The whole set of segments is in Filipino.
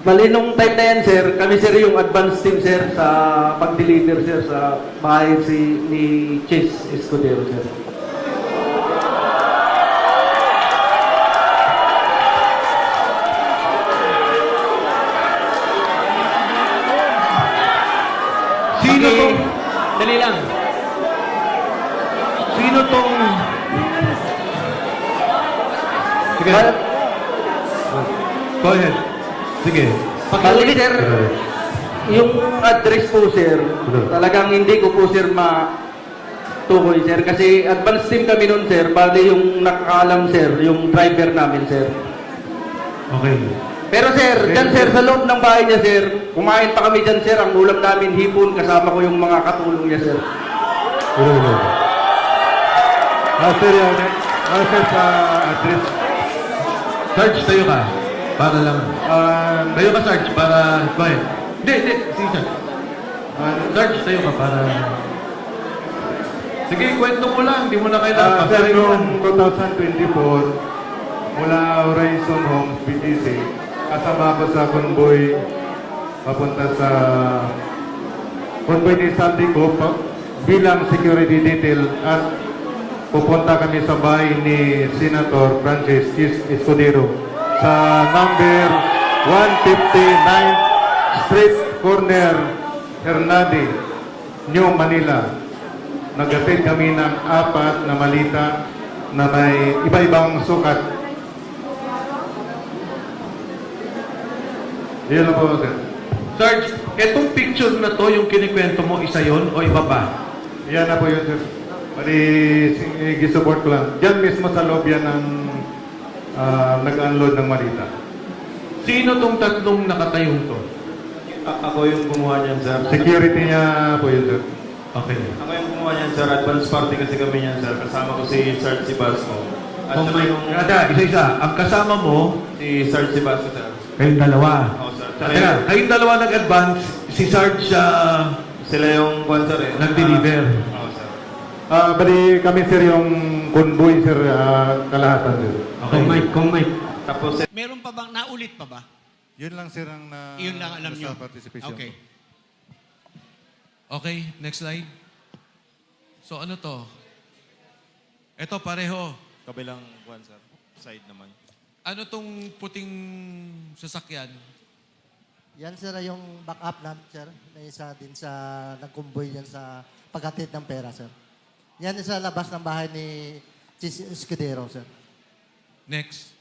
Bali, nung time na yan, sir, kami sir yung advance team, sir, sa pag-deliver, sir, sa bahay ni Chase Escudero, sir. Sino tong... Dali lang. Sino tong... Sige. Go ahead. Sige. Bali, sir, yung address po, sir, talagang hindi ko po, sir, matukoy, sir. Kasi advance team kami nun, sir. Bali, yung nakakaalam, sir, yung driver namin, sir. Okay. Pero sir, dyan sir, sa loob ng bahay niya sir, kumain pa kami dyan sir, ang ulam namin hipon, kasama ko yung mga katulong niya sir. Ulo. Sir, yan. Sir, sa address. Sarge, tayo ka. Para lang. Tayo ka, Sarge, para... Go ahead. Hindi. Sige, Sarge. Sarge, tayo ka para... Sige, kwento mo lang. Hindi mo na kailangan. Sir, noong 2024, mula Horizon Homes, BGC, kasama ko sa convoy papunta sa convoy ni Sandy ko bilang security detail at pupunta kami sa bahay ni Senator Francis Escudero sa number 159th Street Corner, Hernade, New Manila. Nagatid kami ng 4 na malita na may iba-ibang sukat. Yan lang po, sir. Sarge, etong picture na to, yung kinikwento mo, isa yon o iba pa? Yan na po yun, sir. Pali, gisupport ko lang. Diyan mismo sa loob yan ng nag-unload ng malita. Sino tong tatlong nakatayong to? Ako yung gumawa niyan, sir. Security niya po yun, sir. Okay. Ako yung gumawa niyan, sir. Advance party kasi kami niyan, sir. Kasama ko si Sarge Sibasco. At saka yung... Isa-isa. Ang kasama mo, Si Sarge Sibasco, sir. kayong dalawa. Oo, sir. Teka, kayong dalawa nag-advance, si Sarge Sila yung kwan, sir, eh. nag-deliver. Oo, sir. Bali kami, sir, yung convoy, sir, kalahatan, sir. Okay. Kung Mike. Tapos, Meron pa bang naulit pa ba? Yun lang, sir, ang Yun lang alam nyo. participation. Okay. Okay, next slide. So ano to? Ito pareho. kabilang kwan, sir. Side naman. Ano tong puting sasakyan? Yan sir yung backup namin sir. Na isa din sa nagkumboy yan sa paghatid ng pera sir. Yan sa labas ng bahay ni Chis Escudero sir. Next.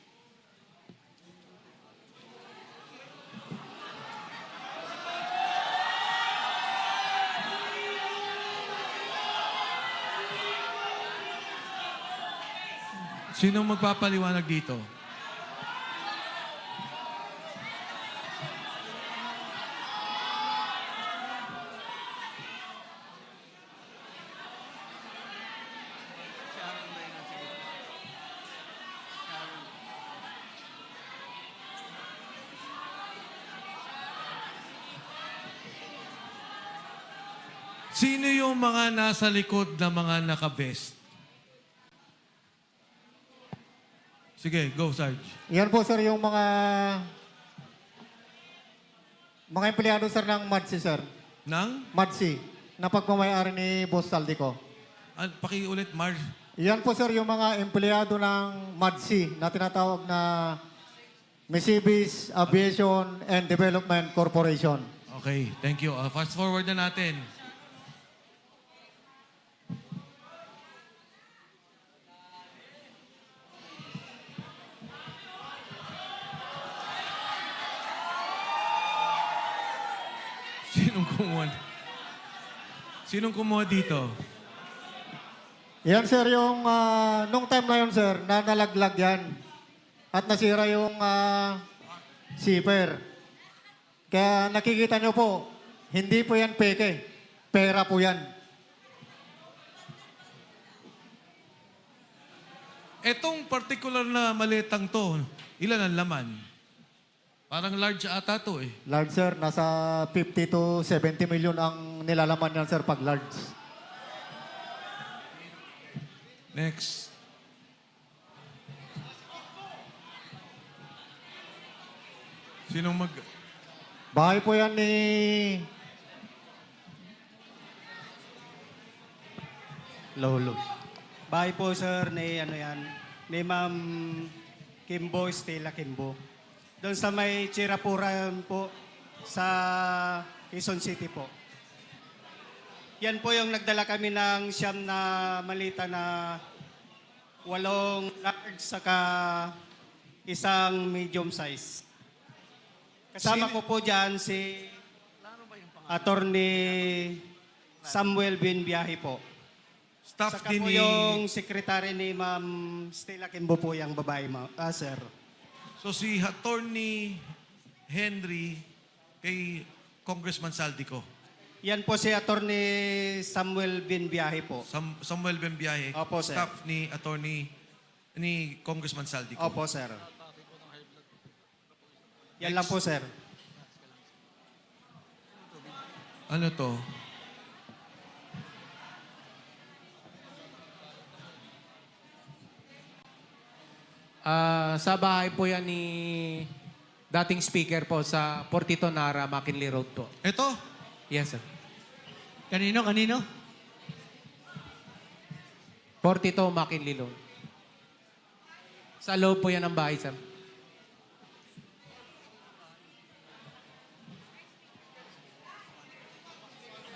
Sinong magpapaliwanag dito? Sino yung mga nasa likod na mga naka-vest? Sige, go, Sarge. Yan po sir yung mga empleyado sir ng MADSI sir. Nang? MADSI na pagmamayari ni Boss Saldico. Pakiulit, Marge. Yan po sir yung mga empleyado ng MADSI na tinatawag na Misibis Aviation and Development Corporation. Okay, thank you. Fast forward na natin. Sinong kumuha dito? Yan sir yung nung time na yun sir na nalaglag yan at nasira yung zipper. Kaya nakikita nyo po, hindi po yan peke. Pera po yan. Etong particular na malitang to, ilan ang laman? Parang large ata to eh. Large sir, nasa 50 to 70 million ang nilalaman yan sir pag large. Next. Sinong Bahay po yan ni... Lolo. Bahay po, sir, ni ni Ma'am Kimbo, Stella Kimbo. Doon sa may Chirapuran po, sa Quezon City po. Yan po yung nagdala kami ng siyam na malita na 8 large saka isang medium size. Kasama ko po dyan si Attorney Samuel Binbiyahe po. Staff Saka din po ni... yung secretary ni Ma'am Stella Kimbo po yung babae, sir. So si Attorney Henry kay Congressman Saldico. Yan po si Attorney Samuel Binbiyahe po. Samuel Bembiahe. Opo, sir. Staff ni ni Congressman Saldico. Opo, sir. Yan lang po, sir. Ano to? Sa bahay po yan ni dating speaker po sa Portito Nara, McKinley Road po. Ito? Yes, sir. Kanino? Portito, McKinley Road. Sa loob po yan ang bahay, sir.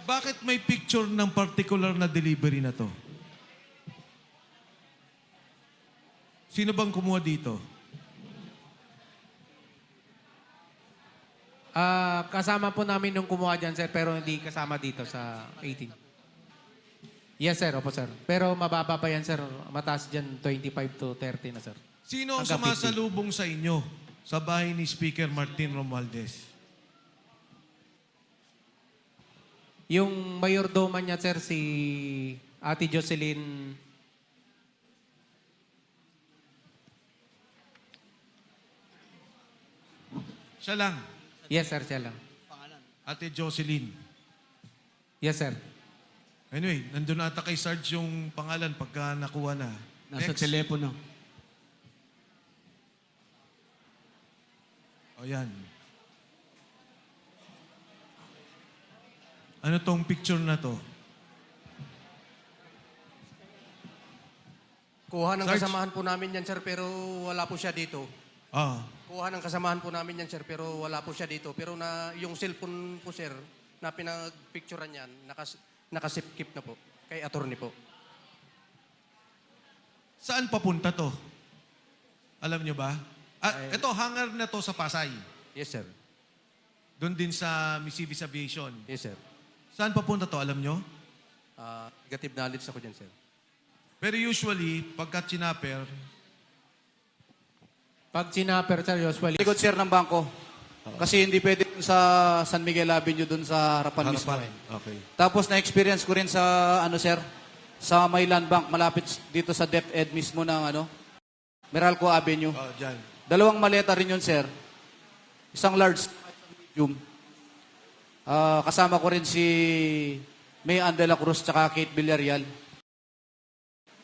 Bakit may picture ng particular na delivery na to? Sino bang kumuha dito? Kasama po namin nung kumuha dyan, sir, pero hindi kasama dito sa 18. Yes, sir. Opo, sir. Pero mababa pa yan, sir. Mataas dyan, 25 to 30 na, sir. Sino ang Hanggang 50. sumasalubong sa inyo sa bahay ni Speaker Martin Romualdez? Yung mayordoman niya, sir, si Ate Jocelyn. Siya lang. Yes, sir, siya lang. Ate Jocelyn. Yes, sir. Anyway, nandun ata kay Sarge yung pangalan pagka nakuha na. Nasa Next. telepono. O yan. Ano tong picture na to? Kuha ng Sarge. kasamahan po namin yan, sir, pero wala po siya dito. Ah, Kuha ng kasamahan po namin yan, sir, pero wala po siya dito. Pero yung cellphone po, sir, na pinag-picturean yan, nakasipkip na po. Kay attorney po. saan papunta to? Alam nyo ba? Ito, hangar na to sa Pasay. Yes, sir. Doon din sa Missivis Aviation. Yes, sir. Saan papunta to? Alam nyo? Negative knowledge ako dyan, sir. Pero usually, pagka chinapper, Pag sinapper, sir, usually, Likod sir ng bangko. Kasi hindi pwede dun sa San Miguel Avenue dun sa harapan mismo. Okay. Tapos na-experience ko rin sa sir, sa may land bank malapit dito sa DepEd mismo ng Meralco Avenue. Oh, dyan. 2 maleta rin yun sir. Isang large, medium. Kasama ko rin si May Ann de la Cruz tsaka Kate Villarreal.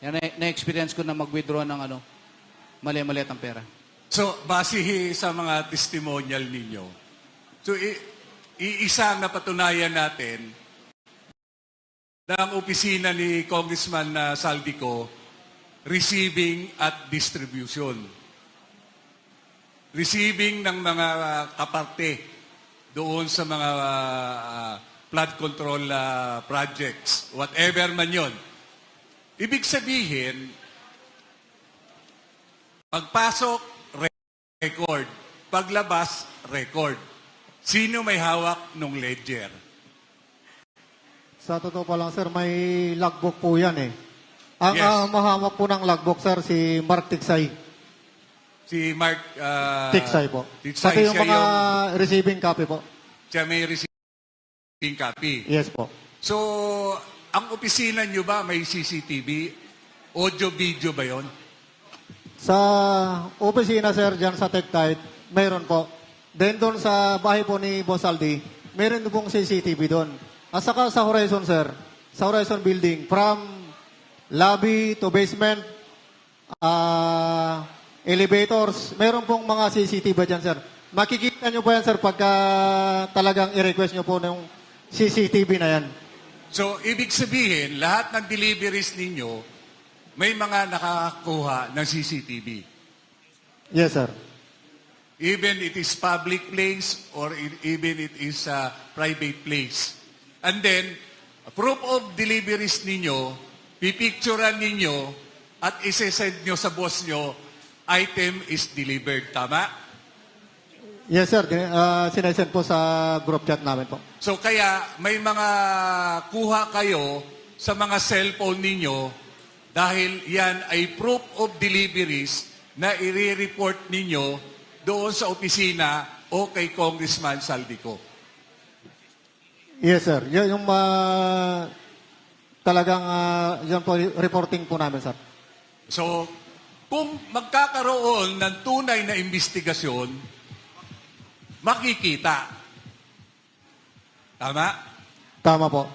Yan, na-experience ko na mag-withdraw ng mali-maliit ang pera. So, base sa mga testimonial ninyo, so iisa ang napatunayan natin na ang opisina ni Congressman Saldico, receiving at distribution. Receiving ng mga kaparte doon sa mga flood control projects, whatever man yon. Ibig sabihin, pagpasok, record. Paglabas, record. Sino may hawak ng ledger? Sa totoo pa lang, sir, may logbook po yan eh. Ang Yes. mahawak po ng logbook, sir, si Mark Tiksay. Si Mark Tiksay po. Tiksay, Pati yung siya mga receiving copy po. siya may receiving copy. Yes po. So, ang opisina nyo ba may CCTV? Audio-video ba yon? Sa opisina, sir, dyan sa TechTide, mayroon po. Then doon sa bahay po ni Boss Aldi, mayroon pong CCTV doon. At saka sa Horizon, sir, sa Horizon Building, from lobby to basement, elevators, mayroon pong mga CCTV dyan, sir. Makikita nyo po yan, sir, pagka talagang i-request nyo po ng CCTV na yan. So, ibig sabihin, lahat ng deliveries ninyo, may mga nakakakuha ng CCTV. Yes, sir. Even it is public place or even it is a private place. And then, proof of deliveries ninyo, pipicturean ninyo, at isesend nyo sa boss nyo, item is delivered. Tama? Yes, sir. Sinesend po sa group chat namin po. So kaya may mga kuha kayo sa mga cellphone ninyo dahil yan ay proof of deliveries na i-report ninyo doon sa opisina o kay Congressman Saldico. Yes, sir. Yan yung talagang yan po, reporting po namin, sir. So kung magkakaroon ng tunay na investigasyon, makikita. Tama? Tama po.